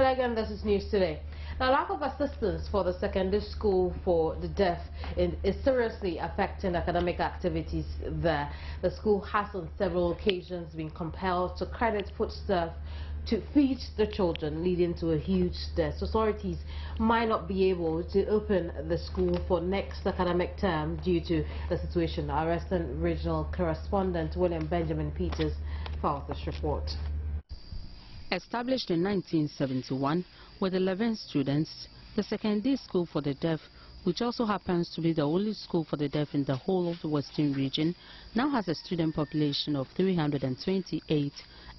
Well, again, this is News Today. Now, lack of assistance for the secondary school for the deaf is seriously affecting academic activities there. The school has on several occasions been compelled to credit foodstuff to feed the children, leading to a huge debt. Authorities might not be able to open the school for next academic term due to the situation. Our Western Regional Correspondent William Benjamin Peters filed this report. Established in 1971 with 11 students, the secondary school for the deaf, which also happens to be the only school for the deaf in the whole of the Western region, now has a student population of 328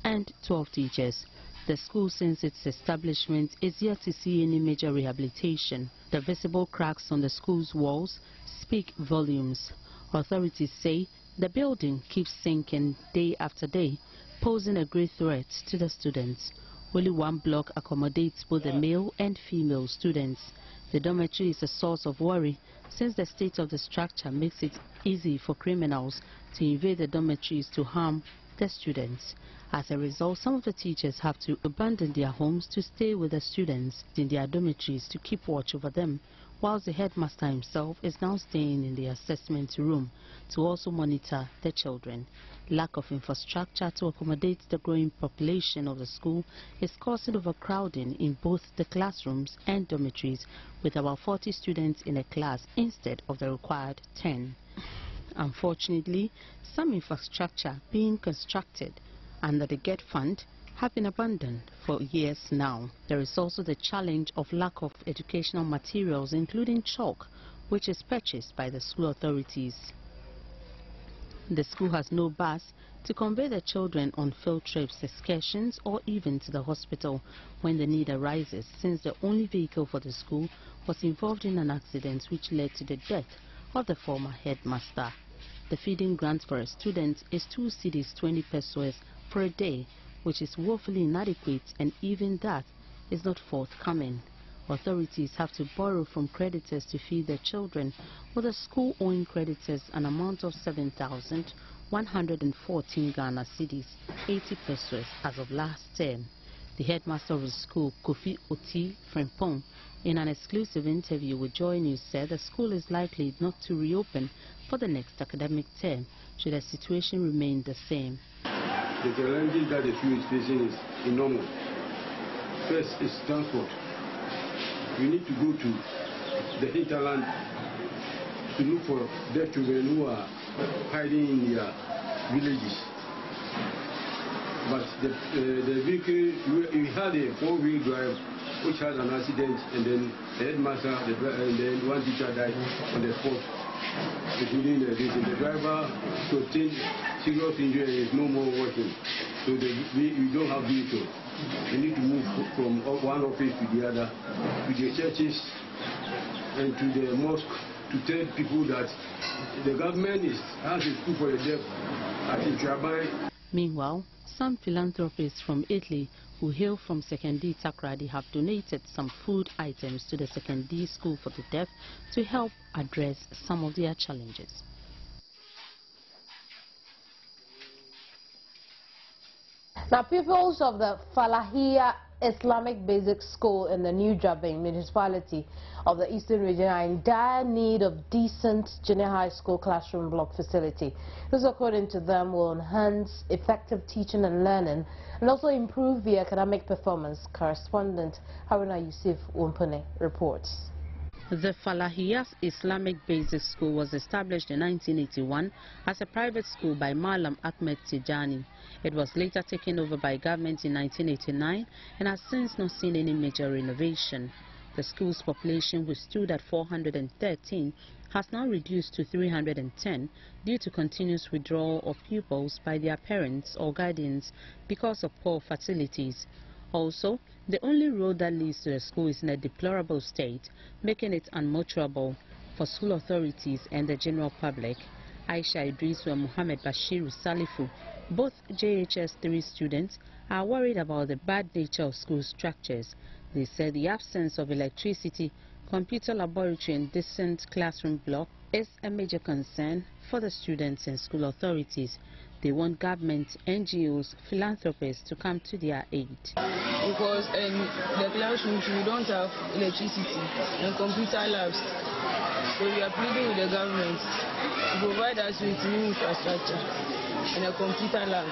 and 12 teachers. The school, since its establishment, is yet to see any major rehabilitation. The visible cracks on the school's walls speak volumes. Authorities say the building keeps sinking day after day, posing a great threat to the students. Only one block accommodates both the male and female students. The dormitory is a source of worry since the state of the structure makes it easy for criminals to invade the dormitories to harm the students. As a result, some of the teachers have to abandon their homes to stay with the students in their dormitories to keep watch over them, whilst the headmaster himself is now staying in the assessment room to also monitor the children. Lack of infrastructure to accommodate the growing population of the school is causing overcrowding in both the classrooms and dormitories, with about 40 students in a class instead of the required 10. Unfortunately, some infrastructure being constructed under the GET fund have been abandoned for years now. There is also the challenge of lack of educational materials, including chalk, which is purchased by the school authorities. The school has no bus to convey the children on field trips, excursions, or even to the hospital when the need arises, since the only vehicle for the school was involved in an accident which led to the death of the former headmaster. The feeding grant for a student is 2 cedis 20 pesos for a day, which is woefully inadequate, and even that is not forthcoming. Authorities have to borrow from creditors to feed their children, with the school owing creditors an amount of 7,114 Ghana cedis, 80 pesos as of last term. The headmaster of the school, Kofi Oti Frempong, in an exclusive interview with Joynews, said the school is likely not to reopen for the next academic term should the situation remain the same. The challenges that the school is facing is enormous. First is transport. We need to go to the hinterland to look for deaf children who are hiding in their villages. But the vehicle, we had a 4-wheel drive which had an accident, and then the headmaster and then one teacher died on the spot. Including the driver sustained serious injury and is no more working. So we don't have vehicle. We need to move from one office to the other, to the churches and to the mosque, to tell people that the government has a school for the deaf at Itrabai. Meanwhile, some philanthropists from Italy who hail from Secondary Takrady have donated some food items to the secondary school for the deaf to help address some of their challenges. Now, pupils of the Falahia Islamic Basic School in the New Jabin municipality of the Eastern Region are in dire need of decent junior high school classroom block facility. This, according to them, will enhance effective teaching and learning and also improve the academic performance. Correspondent Haruna Yusuf Wumpane reports. The Falahia Islamic Basic School was established in 1981 as a private school by Malam Ahmed Tijani. It was later taken over by government in 1989 and has since not seen any major renovation. The school's population, which stood at 413, has now reduced to 310 due to continuous withdrawal of pupils by their parents or guardians because of poor facilities. Also, the only road that leads to the school is in a deplorable state, making it unmotorable for school authorities and the general public. Aisha Idrisu and Muhammad Bashir Salifu, both JHS 3 students, are worried about the bad nature of school structures. They said the absence of electricity, computer laboratory and decent classroom block is a major concern for the students and school authorities. They want government, NGOs, philanthropists to come to their aid. Because in the classrooms we don't have electricity and computer labs. So we are pleading with the government to provide us with new infrastructure and a computer lab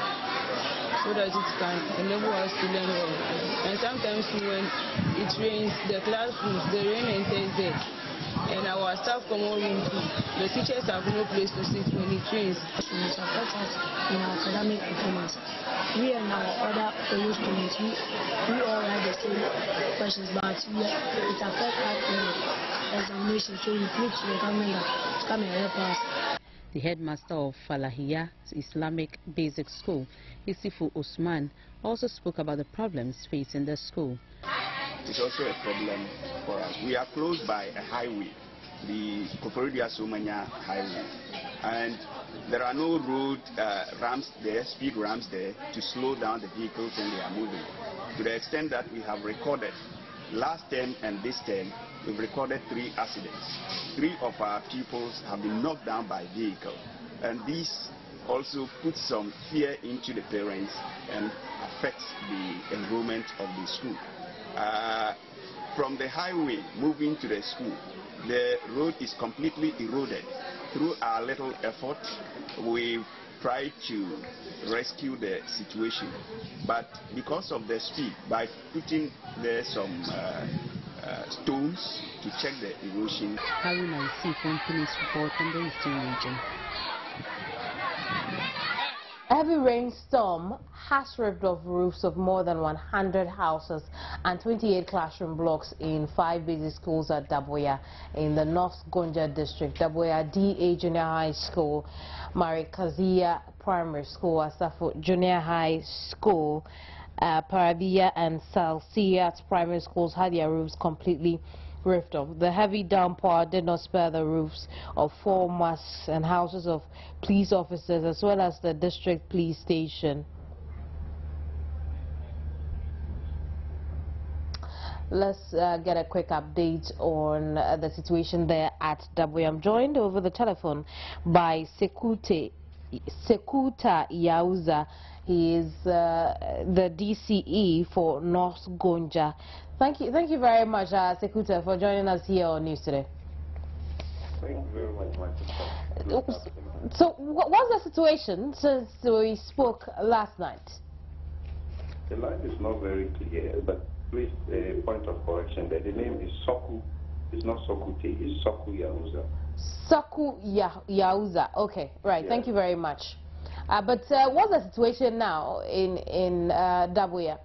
so that it can enable us to learn well. And sometimes when it rains, the classrooms, the rain enters there. And our staff come all in too. The teachers have no place to sit when it rains. It affects us in our academic performance. We and our other fellow students, we all write the same questions, but it affects us in the examination. So we plead to the government to come and help us. The headmaster of Falahiyah Islamic Basic School, Isifu Usman, also spoke about the problems facing the school. It's also a problem for us. We are close by a highway, the Koforidia Sumanya Highway, and there are no road ramps there, speed ramps there, to slow down the vehicles when they are moving. To the extent that we have recorded, last term and this term, we've recorded 3 accidents. 3 of our pupils have been knocked down by vehicle, and this also puts some fear into the parents and affects the enrollment of the school. From the highway moving to the school, the road is completely eroded. Through our little effort, we've tried to rescue the situation, but because of the speed, by putting there some stones to check the erosion. Haruna Isifo, Police report from the Eastern region. Heavy rainstorm has ripped off roofs of more than 100 houses and 28 classroom blocks in 5 basic schools at Daboya in the North Gonja district. Daboya DA Junior High School, Marikazia Primary School, Asafo Junior High School, Parabia and Salsiat Primary Schools had their roofs completely ripped off. The heavy downpour did not spare the roofs of 4 mosques and houses of police officers as well as the district police station. Let's get a quick update on the situation there at Daboya. I'm joined over the telephone by Sekuta Yauza. He is the DCE for North Gonja. Thank you very much, Sekuta, for joining us here on News Today. Thank you very much, So, what's the situation since we spoke last night? The line is not very clear, but please, a point of correction there. The name is Soku. It's not Sokute, it's Soku Yauza. Soku Yauza. Okay, right. Yeah. Thank you very much. But what's the situation now in Daboya?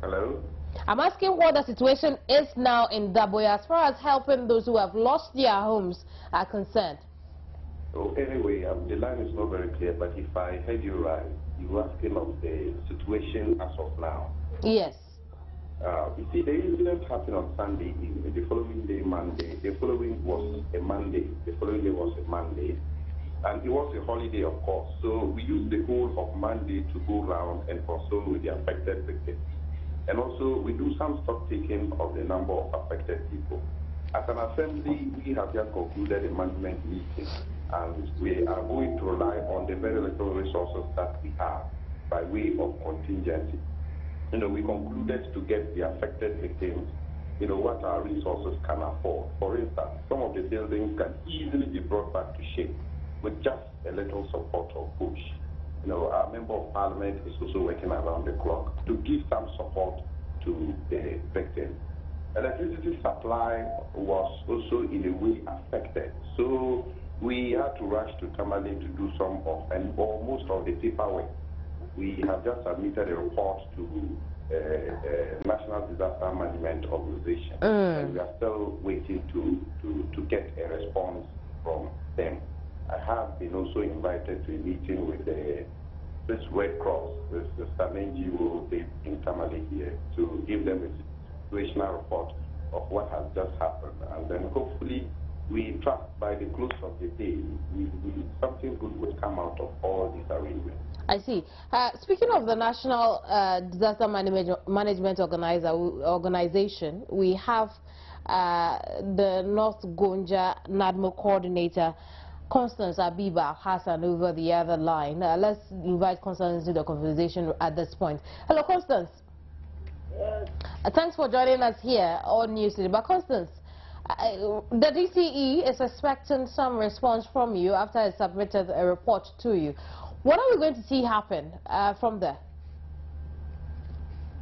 Hello? I'm asking what the situation is now in Daboya as far as helping those who have lost their homes are concerned. Oh, anyway, the line is not very clear, but if I heard you right, you were asking of the situation as of now. Yes. You see, the incident happened on Sunday evening. The following day, Monday. The following was a Monday. The following day was a Monday. And it was a holiday, of course. So we used the whole of Monday to go around and console with the affected victims. And also, we do some stock taking of the number of affected people. As an assembly, we have just concluded a management meeting, and we are going to rely on the very little resources that we have by way of contingency. We concluded to get the affected victims, what our resources can afford. For instance, some of the buildings can easily be brought back to shape with just a little support or push. Our Member of Parliament is also working around the clock to give some support to the victims. Electricity supply was also in a way affected. So we had to rush to Tamale to do some of, and most of the paperwork. We have just submitted a report to National Disaster Management Organization, and we are still waiting to get a response from them. I have been also invited to a meeting with this Red Cross, this NGO based in Tamale here, to give them a situational report of what has just happened. And then hopefully we trust by the close of the day, something good will come out of all these arrangements. I see. Speaking of the National Disaster Management Organization, we have the North Gonja NADMO coordinator, Constance Abiba Hassan over the other line. Let's invite Constance into the conversation at this point. Hello, Constance. Yes. Thanks for joining us here on News Today. But Constance, the DCE is expecting some response from you after it submitted a report to you. What are we going to see happen from there?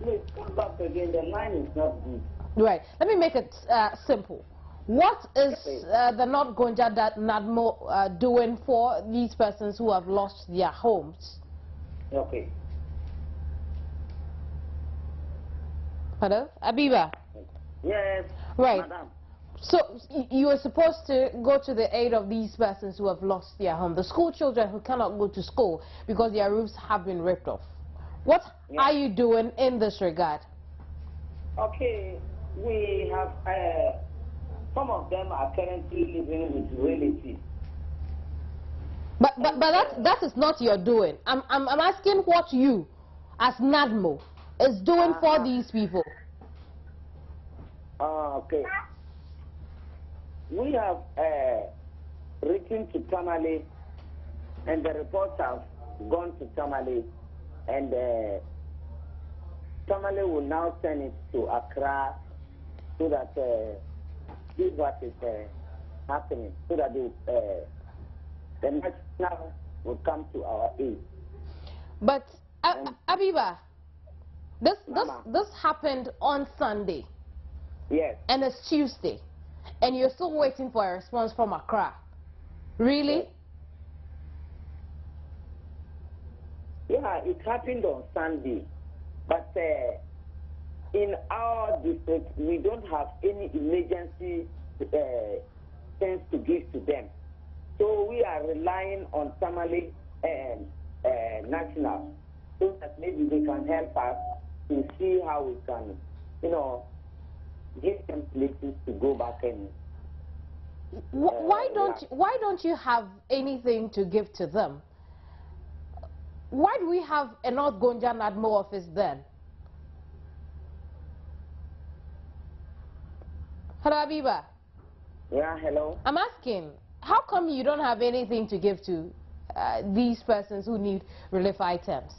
Please come back again. The line is not good. Right. Let me make it simple. What is the North Gonja NADMO doing for these persons who have lost their homes? Okay. Hello? Abiba? Yes. Right. Madam. So you are supposed to go to the aid of these persons who have lost their home, the school children who cannot go to school because their roofs have been ripped off. What are you doing in this regard? Okay, we have, some of them are currently living with relatives. But that is not your doing. I'm asking what you, as NADMO, is doing for these people. Okay. We have written to Tamale, and the reports have gone to Tamale, and Tamale will now send it to Accra so that see what is happening, so that the national will come to our aid. But Abiba, this happened on Sunday. Yes. And it's Tuesday, and you're still waiting for a response from Accra. Really? Yeah, it happened on Sunday, but in our district, we don't have any emergency things to give to them. So we are relying on Tamale and National, so that maybe they can help us to see how we can, give them places to go back and. Why don't you have anything to give to them? Why do we have a North Gonja NADMO office then? Hello, Abiba. Yeah, hello. I'm asking, how come you don't have anything to give to these persons who need relief items?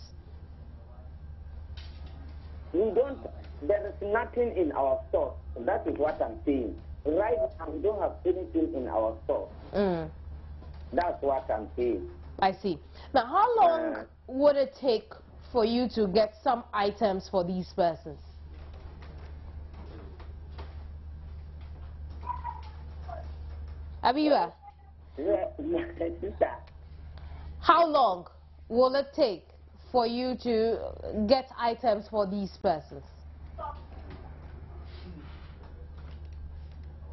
We don't. There is nothing in our store. That is what I'm saying. Right now, we don't have anything in our store. That's what I'm saying. I see. Now, how long would it take for you to get some items for these persons? Abiba? Sister. How long will it take for you to get items for these persons?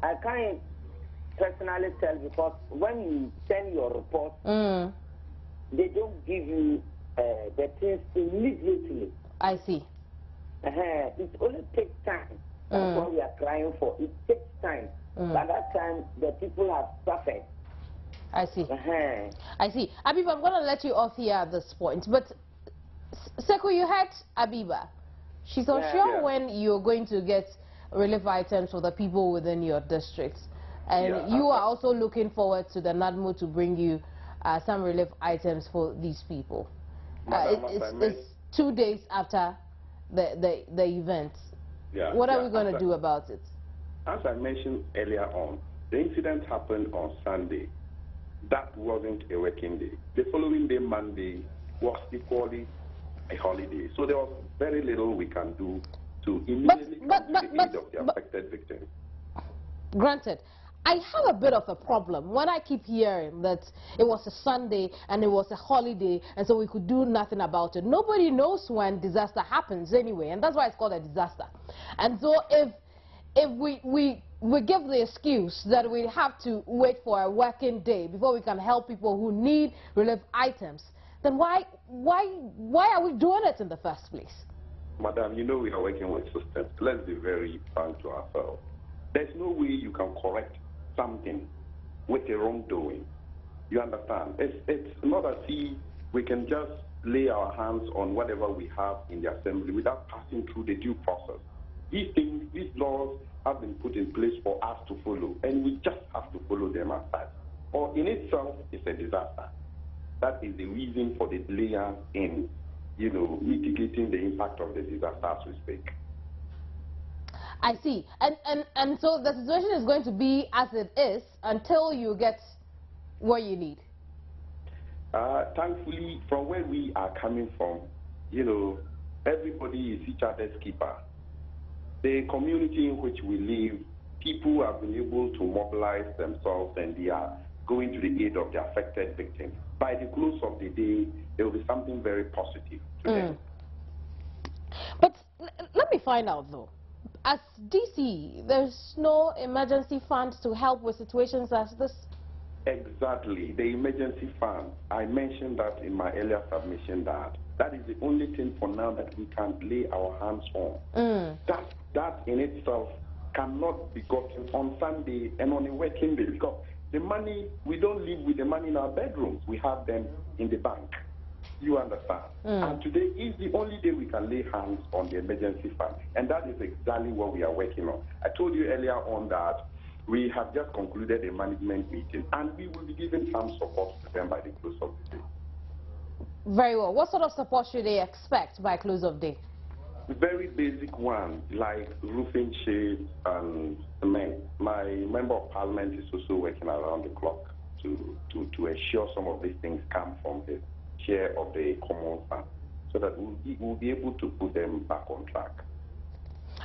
I can't personally tell, because when you send your report, they don't give you the things immediately. I see. It only takes time. That's what we are trying for. It takes time. By that time, the people have suffered. I see. I see. Abiba, I'm going to let you off here at this point. But, Sekou, you heard Abiba. She's unsure when you're going to get relief items for the people within your districts. And you are also looking forward to the NADMO to bring you some relief items for these people. It's 2 days after the event. What are we going to do about it? As I mentioned earlier on, the incident happened on Sunday. That wasn't a working day. The following day, Monday, was equally a holiday. So there was very little we can do to immediately come to the aid of the affected victims. Granted, I have a bit of a problem when I keep hearing that it was a Sunday and it was a holiday and so we could do nothing about it. Nobody knows when disaster happens anyway, and that's why it's called a disaster. And so if we give the excuse that we have to wait for a working day before we can help people who need relief items, then why are we doing it in the first place? Madam, you know we are working with systems. Let's be very frank to ourselves. There's no way you can correct something with a wrongdoing. You understand? It's not as if we can just lay our hands on whatever we have in the assembly without passing through the due process. These things, these laws have been put in place for us to follow, and we just have to follow them as such. or in itself is a disaster. That is the reason for the delay in, mitigating the impact of the disaster as we speak. I see. And so the situation is going to be as it is until you get what you need. Thankfully, from where we are coming from, everybody is each other's keeper. The community in which we live, people have been able to mobilize themselves and they are going to the aid of the affected victims. By the close of the day, there will be something very positive to them. But let me find out though. As DC, there's no emergency fund to help with situations as this? Exactly. The emergency fund, I mentioned that in my earlier submission that is the only thing for now that we can lay our hands on. That in itself cannot be gotten on Sunday and on a working day, because the money, we don't live with the money in our bedrooms. We have them in the bank. You understand? And today is the only day we can lay hands on the emergency fund. And that is exactly what we are working on. I told you earlier on that we have just concluded a management meeting and we will be giving some support to them by the close of the day. Very well. What sort of support should they expect by close of day? Very basic one, like roofing shades and cement. My member of parliament is also working around the clock to ensure some of these things come from his share of the common fund, so that we'll be able to put them back on track.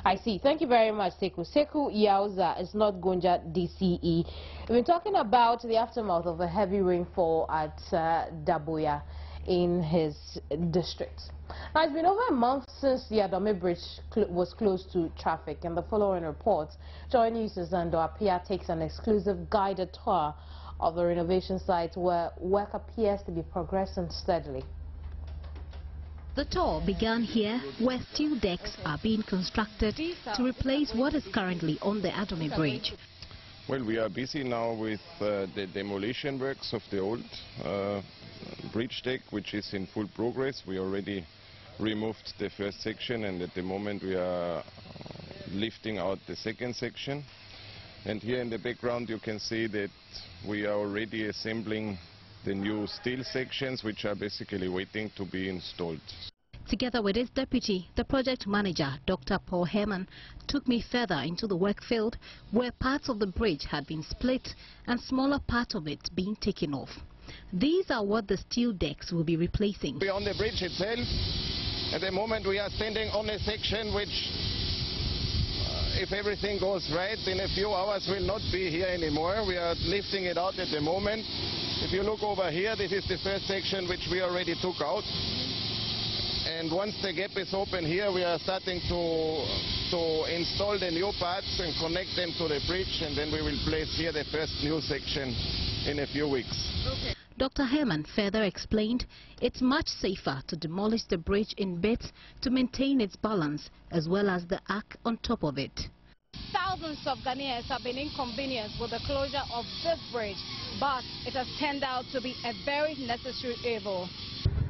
I see. Thank you very much, Sekou. Sekou Yauza is not Gonja DCE. We've been talking about the aftermath of a heavy rainfall at Daboya in his district. Now, it's been over a month since the Adome Bridge was closed to traffic, and the following reports, Joynews Today takes an exclusive guided tour of the renovation site where work appears to be progressing steadily. The tour began here, where steel decks are being constructed to replace what is currently on the Atani Bridge. Well, we are busy now with the demolition works of the old bridge deck, which is in full progress. We already removed the first section, and at the moment we are lifting out the second section. And here in the background you can see that we are already assembling the new steel sections, which are basically waiting to be installed. Together with his deputy, the project manager, Dr. Paul Herman, took me further into the work field where parts of the bridge had been split and smaller parts of it being taken off. These are what the steel decks will be replacing. We are on the bridge itself. At the moment we are standing on a section which, if everything goes right, in a few hours will not be here anymore. We are lifting it out at the moment. If you look over here, this is the first section which we already took out. And once the gap is open here, we are starting to install the new parts and connect them to the bridge, and then we will place here the first new section in a few weeks. Okay. Dr. Herman further explained it's much safer to demolish the bridge in bits to maintain its balance, as well as the arc on top of it. Thousands of Ghanaians have been inconvenienced with the closure of this bridge, but it has turned out to be a very necessary evil.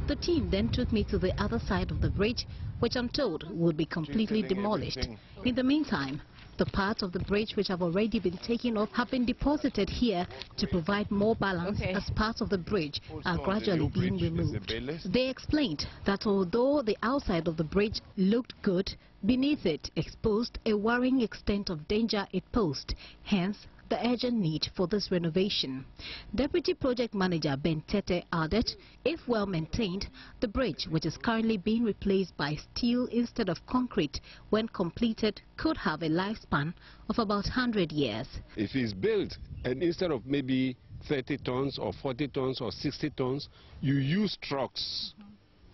The team then took me to the other side of the bridge, which I'm told will be completely demolished. In the meantime, the parts of the bridge which have already been taken off have been deposited here to provide more balance as parts of the bridge are gradually being removed. They explained that although the outside of the bridge looked good, beneath it exposed a worrying extent of danger it posed, hence the urgent need for this renovation. Deputy Project Manager Ben Tete added, if well maintained, the bridge, which is currently being replaced by steel instead of concrete, when completed, could have a lifespan of about 100 years. If it's built and instead of maybe 30 tons or 40 tons or 60 tons, you use trucks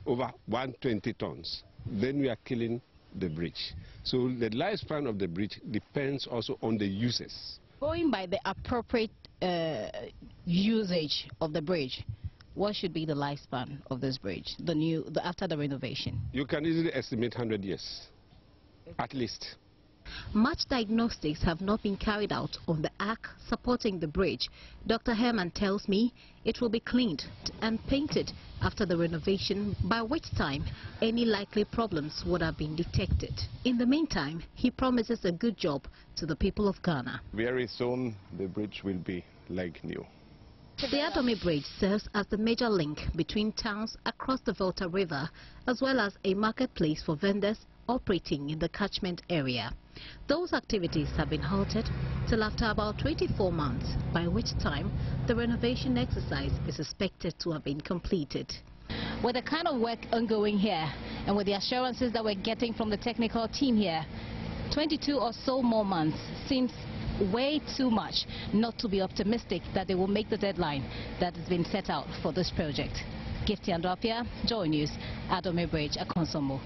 over 120 tons, then we are killing the bridge. So the lifespan of the bridge depends also on the users. Going by the appropriate usage of the bridge, what should be the lifespan of this bridge, after the renovation? You can easily estimate 100 years, at least. Much diagnostics have not been carried out on the arc supporting the bridge. Dr. Herman tells me it will be cleaned and painted after the renovation, by which time any likely problems would have been detected. In the meantime, he promises a good job to the people of Ghana. Very soon the bridge will be like new. The Atani Bridge serves as the major link between towns across the Volta River, as well as a marketplace for vendors operating in the catchment area. Those activities have been halted till after about 24 months, by which time the renovation exercise is expected to have been completed. With the kind of work ongoing here and with the assurances that we're getting from the technical team here, 22 or so more months seems way too much not to be optimistic that they will make the deadline that has been set out for this project. Gifty Andopia, Joy News, Atani Bridge, Akonsombo.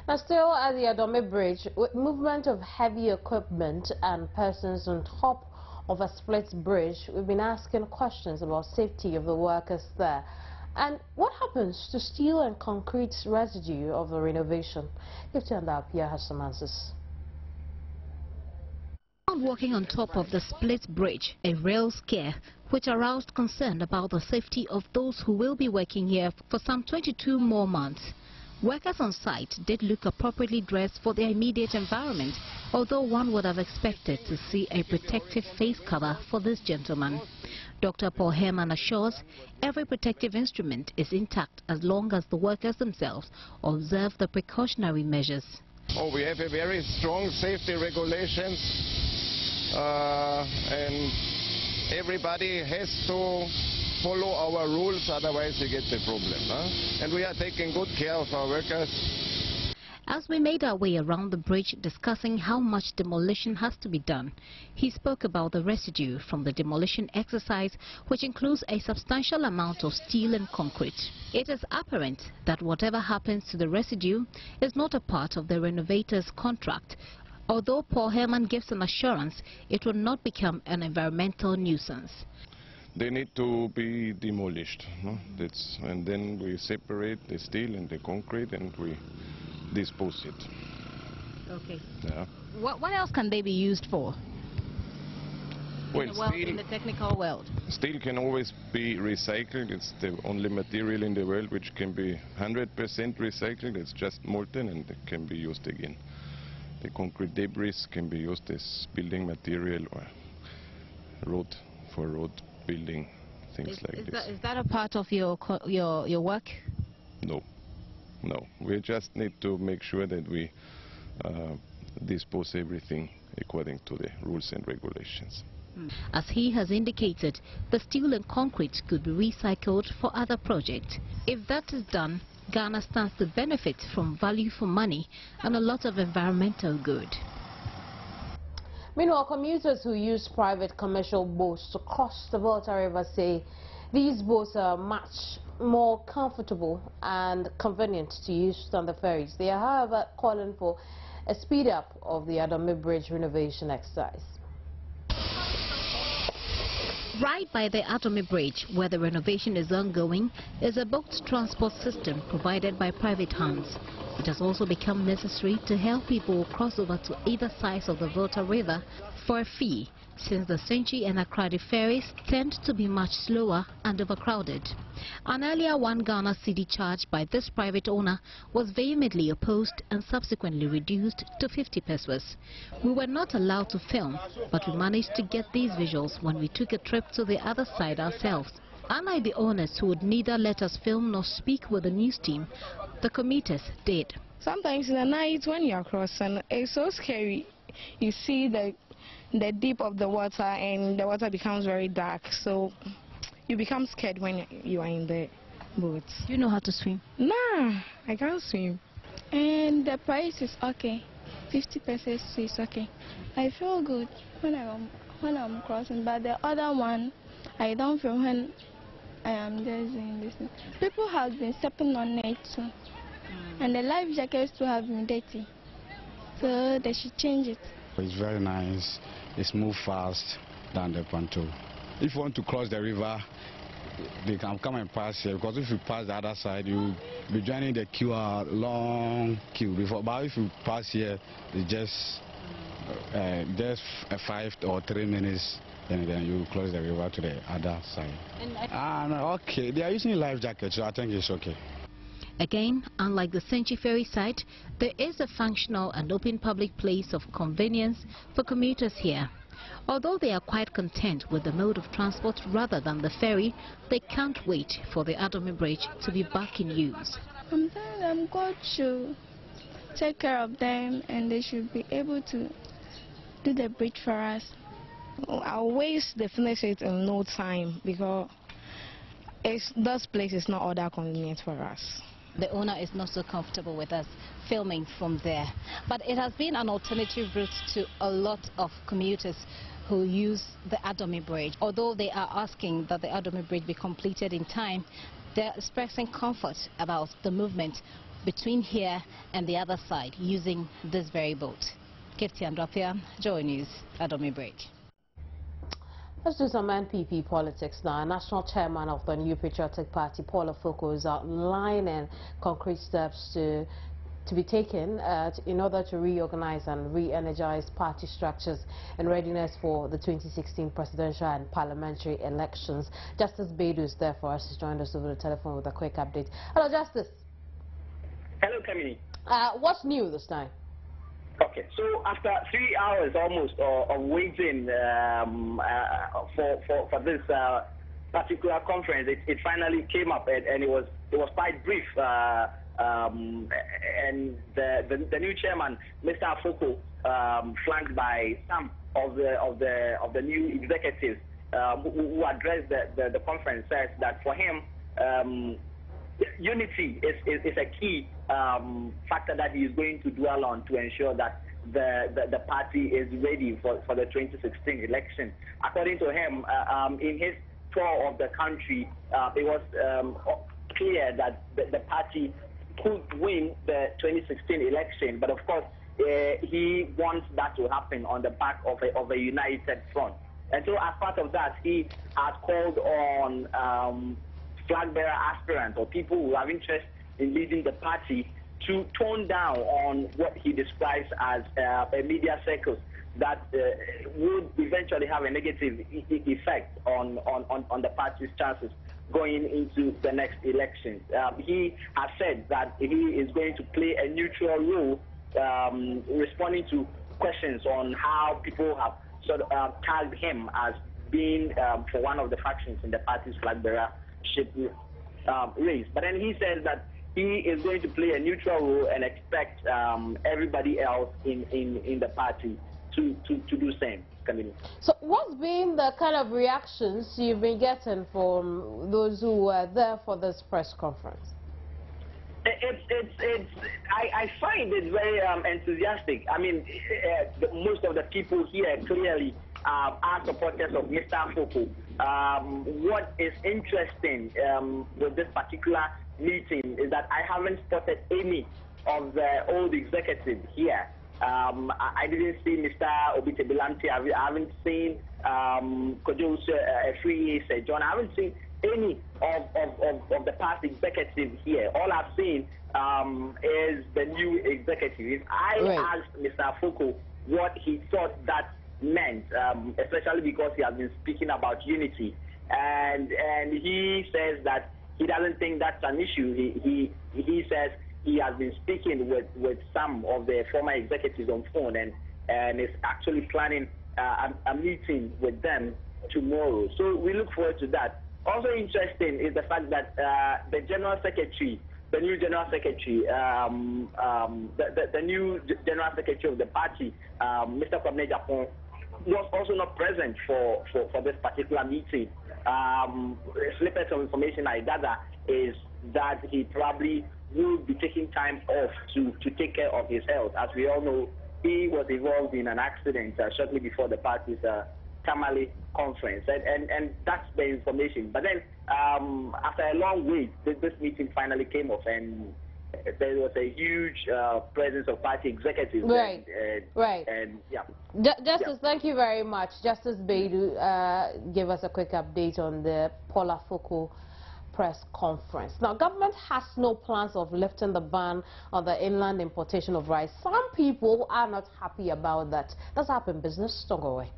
Now, still at the Atani Bridge, with movement of heavy equipment and persons on top of a split bridge, we've been asking questions about safety of the workers there. And what happens to steel and concrete residue of the renovation? Gifty Andopia has some answers. Walking on top of the split bridge, a real scare which aroused concern about the safety of those who will be working here for some 22 more months. Workers on site did look appropriately dressed for their immediate environment, although one would have expected to see a protective face cover for this gentleman. Dr. Paul Herman assures every protective instrument is intact as long as the workers themselves observe the precautionary measures. Oh, we have a very strong safety regulations. And everybody has to follow our rules, otherwise we get the problem. Huh? And we are taking good care of our workers. As we made our way around the bridge discussing how much demolition has to be done, he spoke about the residue from the demolition exercise, which includes a substantial amount of steel and concrete. It is apparent that whatever happens to the residue is not a part of the renovator's contract, although Paul Herman gives an assurance it will not become an environmental nuisance. They need to be demolished, no? And then we separate the steel and the concrete and we dispose it. Okay. Yeah. What else can they be used for? Well, In the technical world. Steel can always be recycled. It's the only material in the world which can be 100% recycled. It's just molten and it can be used again. The concrete debris can be used as building material or road building, things like this. Is that a part of your work? No. We just need to make sure that we dispose everything according to the rules and regulations. As he has indicated, the steel and concrete could be recycled for other projects. If that is done, Ghana stands to benefit from value for money and a lot of environmental good. Meanwhile, commuters who use private commercial boats to cross the Volta River say these boats are much more comfortable and convenient to use than the ferries. They are, however, calling for a speed up of the Atani Bridge renovation exercise. Right by the Atani Bridge, where the renovation is ongoing, is a boat transport system provided by private hands. It has also become necessary to help people cross over to either side of the Volta River for a fee, since the Senchi and Akradi ferries tend to be much slower and overcrowded. An earlier 1 Ghana cedi charge by this private owner was vehemently opposed and subsequently reduced to 50 pesos. We were not allowed to film, but we managed to get these visuals when we took a trip to the other side ourselves. Unlike the owners who would neither let us film nor speak with the news team, the commuters did. Sometimes in the night when you are crossing, it's so scary. You see the deep of the water and the water becomes very dark, so you become scared when you are in the boat. Do you know how to swim? Nah, I can't swim. And the price is okay. 50 pesos is okay. I feel good when I'm crossing, but the other one, I don't feel when I am just doing this. People have been stepping on it too. And the life jackets too have been dirty. So they should change it. It's very nice. It's move fast than the pontoon. If you want to cross the river, they can come and pass here, because if you pass the other side, you'll be joining the queue, a long queue before. But if you pass here, it's just 5 or 3 minutes, and then you cross the river to the other side. Okay, they are using life jackets, so I think it's okay. Again, unlike the Senchi ferry site, there is a functional and open public place of convenience for commuters here. Although they are quite content with the mode of transport rather than the ferry, they can't wait for the Atani Bridge to be back in use. I'm telling them God should take care of them and they should be able to do the bridge for us. I'll waste the finish it in no time because this place is not all that convenient for us. The owner is not so comfortable with us filming from there. But it has been an alternative route to a lot of commuters who use the Atani Bridge. Although they are asking that the Atani Bridge be completed in time, they're expressing comfort about the movement between here and the other side using this very boat. Kipti Andropia, Joynews, Atani Bridge. Let's do some NPP politics now. National chairman of the New Patriotic Party, Paul Afoko, is outlining concrete steps to be taken in order to reorganize and re-energize party structures in readiness for the 2016 presidential and parliamentary elections. Justice Beidou is there for us. He's joined us over the telephone with a quick update. Hello, Justice. Hello, Camille. What's new this time? Okay, so after 3 hours almost of waiting for this particular conference, it finally came up, and it was quite brief. And the new chairman, Mr. Afoko, flanked by some of the new executives who addressed the conference, says that for him, unity is a key factor that he is going to dwell on to ensure that the party is ready for the 2016 election. According to him, in his tour of the country, it was clear that the party could win the 2016 election, but of course he wants that to happen on the back of a united front. And so as part of that, he has called on flag bearer aspirants or people who have interest in leading the party to tone down on what he describes as a media circus that would eventually have a negative effect on the party's chances going into the next election. He has said that he is going to play a neutral role, responding to questions on how people have sort of tagged him as being for one of the factions in the party's flag bearership race. But then he says that he is going to play a neutral role and expect everybody else in the party to do same. So what's been the kind of reactions you've been getting from those who were there for this press conference? I find it very enthusiastic. I mean, most of the people here clearly are supporters of Mr. Afoko. What is interesting with this particular meeting is that I haven't spotted any of the old executives here. I didn't see Mr. Obitebilante. I haven't seen Kojo Free John. I haven't seen any of the past executives here. All I've seen is the new executive. I asked Mr. Afoko what he thought that meant, especially because he has been speaking about unity, and he says that he doesn't think that's an issue. He says he has been speaking with some of the former executives on phone and is actually planning a meeting with them tomorrow. So we look forward to that. Also interesting is the fact that the general secretary, the new general secretary, the new general secretary of the party, Mr. Kwabena Japon, was also not present for this particular meeting. Snippets of information I gather is that he probably will be taking time off to take care of his health. As we all know, he was involved in an accident shortly before the party's Tamale conference, and that's the information. But then, after a long wait, this meeting finally came off, and there was a huge presence of party executives. Right. And yeah. Justice, thank you very much. Justice Beidou gave us a quick update on the Paul Afoko press conference. Now, government has no plans of lifting the ban on the inland importation of rice. Some people are not happy about that. That's happened business. Don't go away.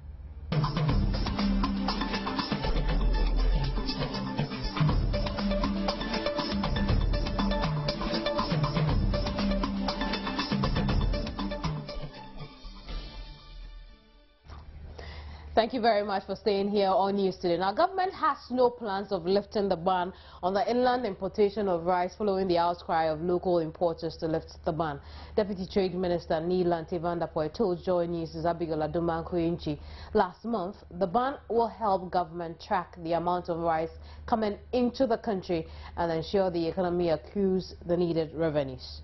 Thank you very much for staying here on News Today. Now, government has no plans of lifting the ban on the inland importation of rice following the outcry of local importers to lift the ban. Deputy Trade Minister Neil Vandapoy told Joynews' Abigail Adumanko last month the ban will help government track the amount of rice coming into the country and ensure the economy accrues the needed revenues.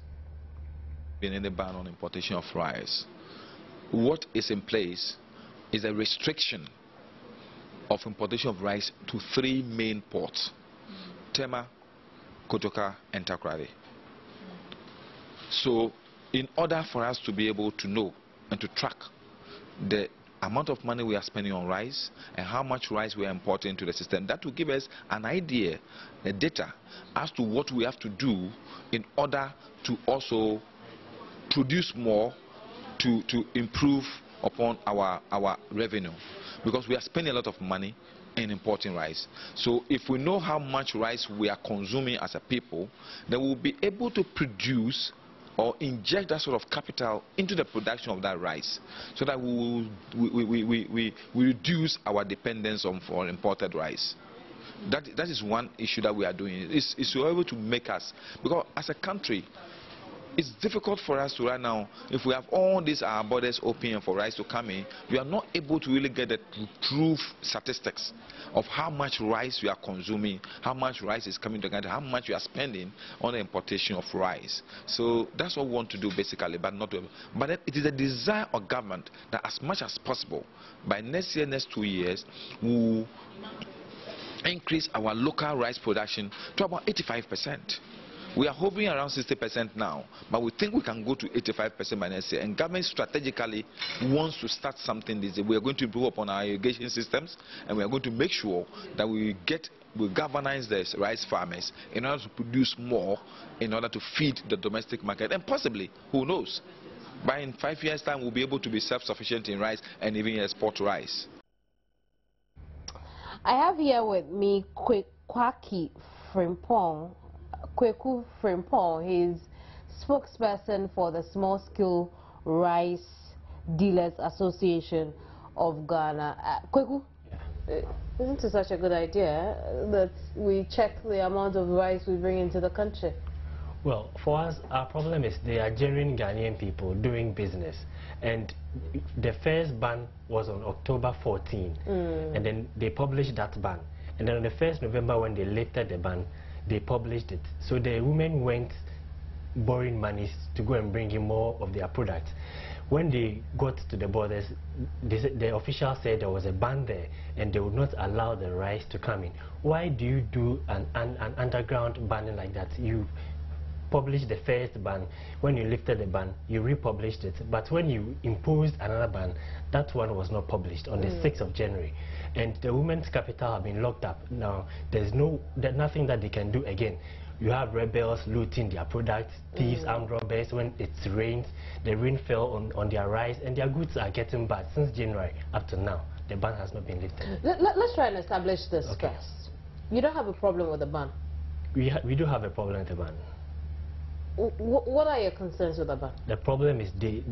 In any ban on importation of rice, what is in place is a restriction of importation of rice to 3 main ports: Tema, Kotoka, and Takrady. So, in order for us to be able to know and to track the amount of money we are spending on rice and how much rice we are importing into the system, that will give us an idea, a data, as to what we have to do in order to also produce more to improve upon our revenue, because we are spending a lot of money in importing rice. So if we know how much rice we are consuming as a people, then we'll be able to produce or inject that sort of capital into the production of that rice, so that we reduce our dependence on for imported rice. That is one issue that we are doing. Is to be able to make us, because as a country, it's difficult for us to right now, if we have all these our borders open for rice to come in, we are not able to really get the true statistics of how much rice we are consuming, how much rice is coming to the country, how much we are spending on the importation of rice. So that's what we want to do basically, but not to, but it is a desire of government that as much as possible by next year, next 2 years, we'll increase our local rice production to about 85%. We are hovering around 60% now, but we think we can go to 85% by next year. And government strategically wants to start something this year. We are going to improve upon our irrigation systems, and we are going to make sure that we galvanize the rice farmers in order to produce more, in order to feed the domestic market. And possibly, who knows, by in 5 years' time, we'll be able to be self-sufficient in rice and even export rice. I have here with me Kweku Frimpong. He's spokesperson for the Small Scale Rice Dealers Association of Ghana. Kweku, isn't it such a good idea that we check the amount of rice we bring into the country? Well, for us, our problem is they are genuine Ghanaian people doing business. And the first ban was on October 14. And then they published that ban. And then on the 1st November, when they lifted the ban, they published it. So the women went borrowing money to go and bring in more of their products. When they got to the borders, the officials said there was a ban there and they would not allow the rice to come in. Why do you do an underground banning like that? You published the first ban. When you lifted the ban, you republished it. But when you imposed another ban, that one was not published on the 6th of January. And the women's capital have been locked up. Now, there's nothing that they can do again. You have rebels looting their products, thieves, armed robbers. When it rains, the rain fell on their rice, and their goods are getting bad. Since January up to now, the ban has not been lifted. Let's try and establish this first. You don't have a problem with the ban? We do have a problem with the ban. What are your concerns with the ban? The problem is the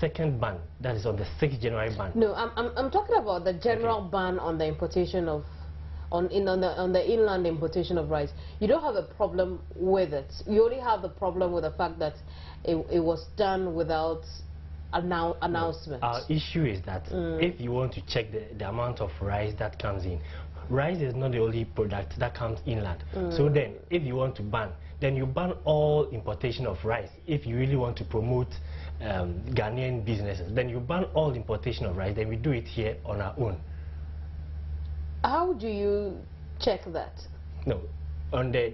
second ban, that is on the 6th January ban. No, I'm talking about the general ban on the importation of, on the inland importation of rice. You don't have a problem with it. You only have the problem with the fact that it was done without announcement. Our issue is that if you want to check the amount of rice that comes in, rice is not the only product that comes inland. So then, if you want to ban, then you ban all importation of rice. If you really want to promote Ghanaian businesses, then you ban all importation of rice, then we do it here on our own. How do you check that? No, on the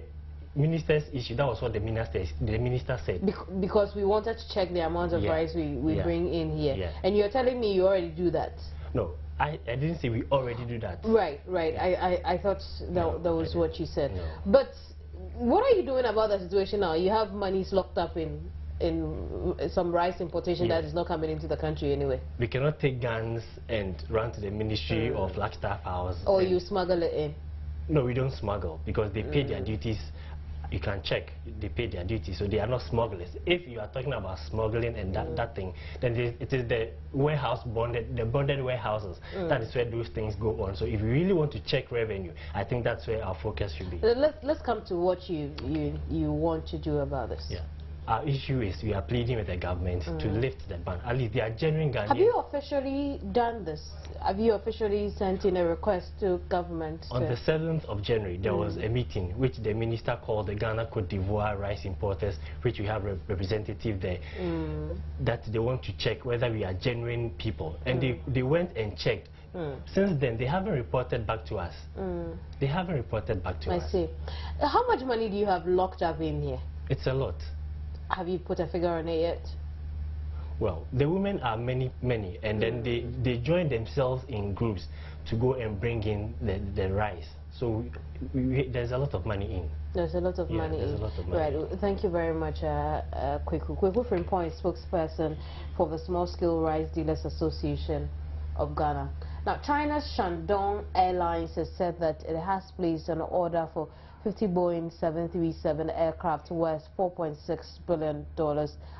minister's issue, that was what the minister said. Because we wanted to check the amount of rice we bring in here. Yeah. And you're telling me you already do that? No, I didn't say we already do that. Right. Yeah. I thought that was what you said. No. But what are you doing about the situation now? You have monies locked up in some rice importation that is not coming into the country anyway. We cannot take guns and run to the Ministry or Flagstaff House. Or you smuggle it in? No, we don't smuggle because they pay their duties you can check, they pay their duty, so they are not smugglers. If you are talking about smuggling and that thing, then it is the bonded warehouses. That is where those things go on. So if you really want to check revenue, I think that's where our focus should be. Let's come to what you want to do about this. Yeah. Our issue is we are pleading with the government to lift the ban. At least they are genuine Ghanaians. Have you officially done this? Have you officially sent in a request to government? On the 7th of January, there was a meeting which the minister called the Ghana Cote d'Ivoire rice importers, which we have a representative there, that they want to check whether we are genuine people. And they went and checked. Since then, they haven't reported back to us. They haven't reported back to us. I see. How much money do you have locked up in here? It's a lot. Have you put a figure on it yet? Well, the women are many, and then they join themselves in groups to go and bring in the rice. So there's a lot of money in. There's a lot of money in. A lot of money. Right. Thank you very much, Kweku from Point, spokesperson for the Small Scale Rice Dealers Association of Ghana. Now, China's Shandong Airlines has said that it has placed an order for 50 Boeing 737 aircraft worth $4.6 billion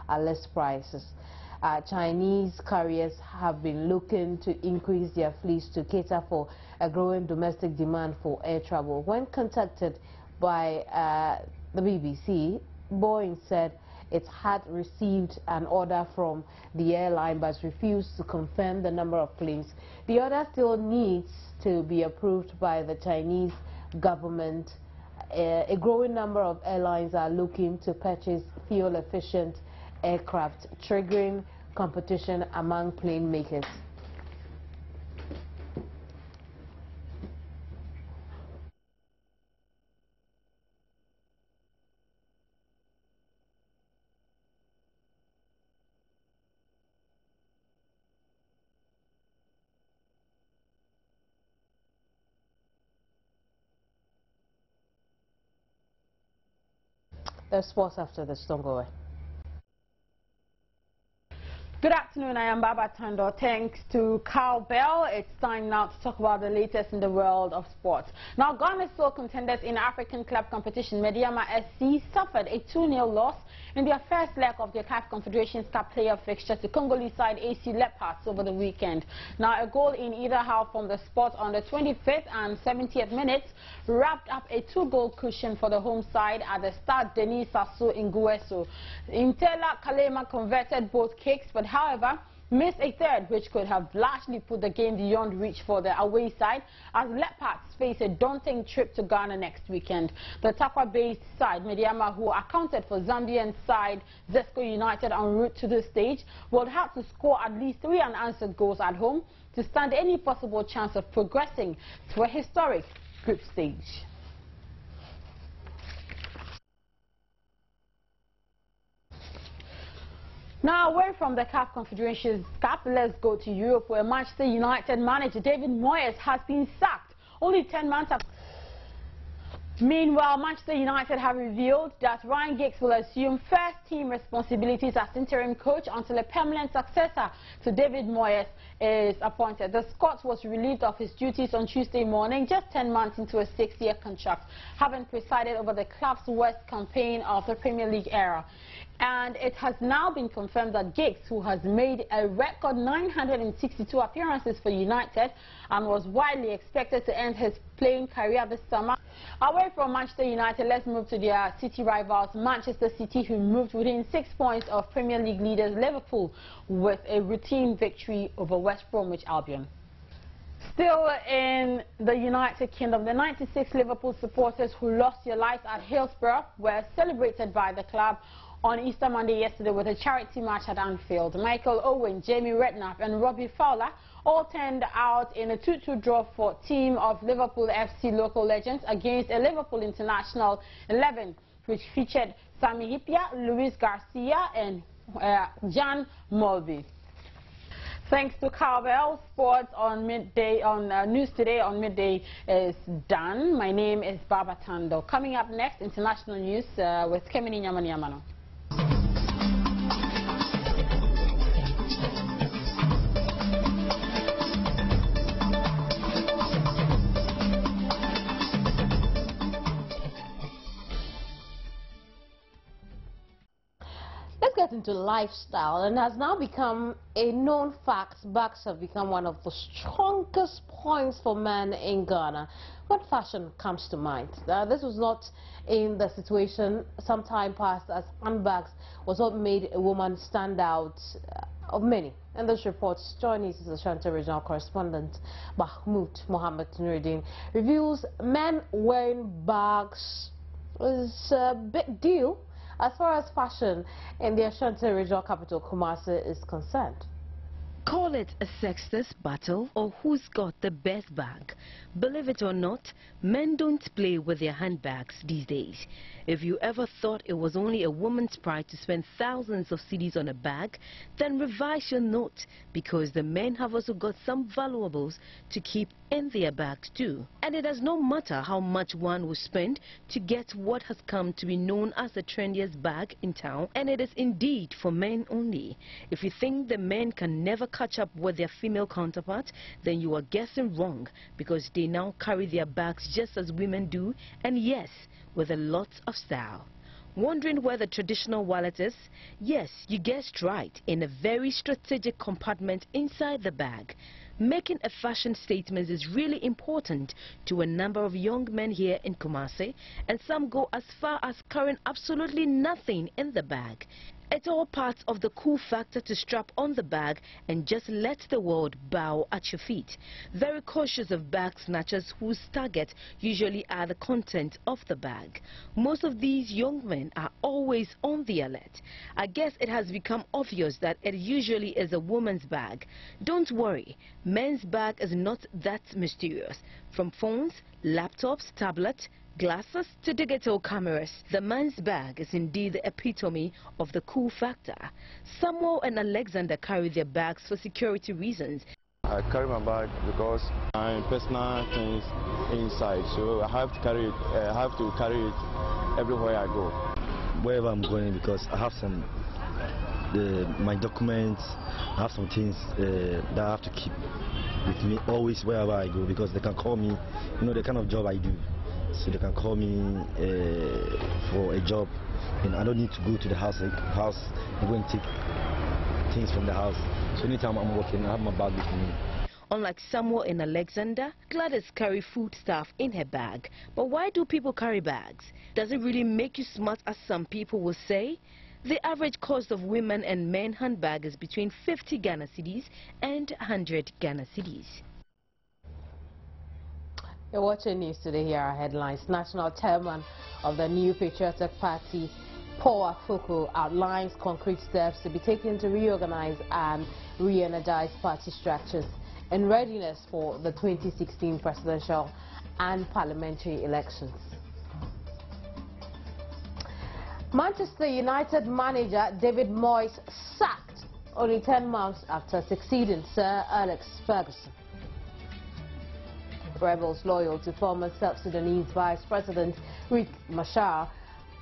at list prices. Chinese carriers have been looking to increase their fleets to cater for a growing domestic demand for air travel. When contacted by the BBC, Boeing said it had received an order from the airline but refused to confirm the number of planes. The order still needs to be approved by the Chinese government. A growing number of airlines are looking to purchase fuel-efficient aircraft, triggering competition among plane makers. There's sports after this. Don't go away. Good afternoon, I am Baba Tando. Thanks to Carl Bell. It's time now to talk about the latest in the world of sports. Now, Ghana's sole contenders in African club competition, Mediama SC, suffered a 2-0 loss in their first leg of their CAF Confederations Cup player fixture to Congolese side AC Leopards over the weekend. Now, a goal in either half from the spot on the 25th and 70th minutes wrapped up a 2-goal cushion for the home side at the Stade Denis Sassou in Guesso. Intela Kalema converted both kicks, but however, missed a third, which could have largely put the game beyond reach for the away side, as Leopards face a daunting trip to Ghana next weekend. The Takwa-based side, Mediama, who accounted for Zambian side Zesco United en route to the stage, will have to score at least 3 unanswered goals at home to stand any possible chance of progressing to a historic group stage. Now, away from the CAF Confederations Cup, let's go to Europe, where Manchester United manager David Moyes has been sacked only 10 months after. Meanwhile, Manchester United have revealed that Ryan Giggs will assume first-team responsibilities as interim coach until a permanent successor to David Moyes is appointed. The Scot was relieved of his duties on Tuesday morning, just 10 months into a 6-year contract, having presided over the club's worst campaign of the Premier League era. And it has now been confirmed that Giggs, who has made a record 962 appearances for United and was widely expected to end his playing career this summer. Away from Manchester United, let's move to their city rivals, Manchester City, who moved within 6 points of Premier League leaders Liverpool with a routine victory over West Bromwich Albion. Still in the United Kingdom, the 96 Liverpool supporters who lost their lives at Hillsborough were celebrated by the club on Easter Monday yesterday with a charity match at Anfield. Michael Owen, Jamie Redknapp and Robbie Fowler all turned out in a 2-2 draw for team of Liverpool FC local legends against a Liverpool International 11, which featured Sami Hyypiä, Luis Garcia and Jan Mulvey. Thanks to Carvel, sports on midday on News Today on midday is done. My name is Baba Tando. Coming up next, international news with Kemini Nyamaniamano. into lifestyle and has now become a known fact. Bags have become one of the strongest points for men in Ghana. What fashion comes to mind? This was not in the situation some time past, as handbags was what made a woman stand out of many. In this report, Joynews Ashanti regional correspondent Mahmoud Mohammed Nuruddin reveals men wearing bags is a big deal as far as fashion in the Ashanti regional capital Kumasi is concerned. Call it a sexist battle or who's got the best bag. Believe it or not, men don't play with their handbags these days. If you ever thought it was only a woman's pride to spend thousands of cedis on a bag, then revise your note, because the men have also got some valuables to keep in their bags too. And it does not matter how much one will spend to get what has come to be known as the trendiest bag in town, and it is indeed for men only. If you think the men can never catch up with their female counterparts, then you are guessing wrong, because they now carry their bags just as women do, and yes, with a lot of style. Wondering where the traditional wallet is? Yes, you guessed right, in a very strategic compartment inside the bag. Making a fashion statement is really important to a number of young men here in Kumasi, and some go as far as carrying absolutely nothing in the bag. It's all part of the cool factor to strap on the bag and just let the world bow at your feet. Very cautious of bag snatchers whose target usually are the content of the bag. Most of these young men are always on the alert. I guess it has become obvious that it usually is a woman's bag. Don't worry, men's bag is not that mysterious. From phones, laptops, tablets, glasses to digital cameras, the man's bag is indeed the epitome of the cool factor. Samuel and Alexander carry their bags for security reasons. I carry my bag because my personal things inside, so I have to carry it everywhere I go. Wherever I'm going, because I have some my documents, I have some things that I have to keep with me always wherever I go, because they can call me, you know, the kind of job I do. So they can call me for a job, and I don't need to go to the house and go and take things from the house. So anytime I'm working, I have my bag with me. Unlike Samuel and Alexander, Gladys carry foodstuff in her bag. But why do people carry bags? Does it really make you smart, as some people will say? The average cost of women and men handbag is between 50 Ghana cedis and 100 Ghana cedis. You're watching News Today. Here are headlines. National chairman of the New Patriotic Party, Paul Afoko, outlines concrete steps to be taken to reorganize and re-energize party structures in readiness for the 2016 presidential and parliamentary elections. Manchester United manager David Moyes sacked only 10 months after succeeding Sir Alex Ferguson. Rebels loyal to former South Sudanese Vice President Riek Machar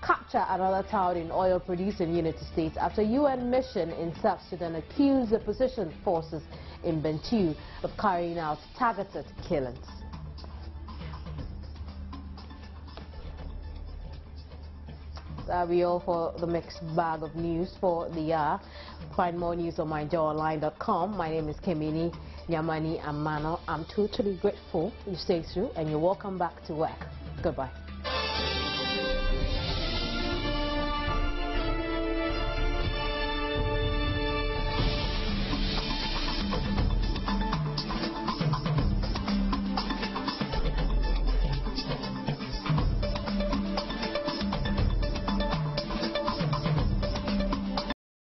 capture another town in oil-producing Unity States after UN mission in South Sudan accused the opposition forces in Bentiu of carrying out targeted killings. That'll be all for the mixed bag of news for the hour. Find more news on myjoyonline.com. My name is Kemini Nyamani Amano. I'm totally grateful you stay through, and you're welcome back to work. Goodbye.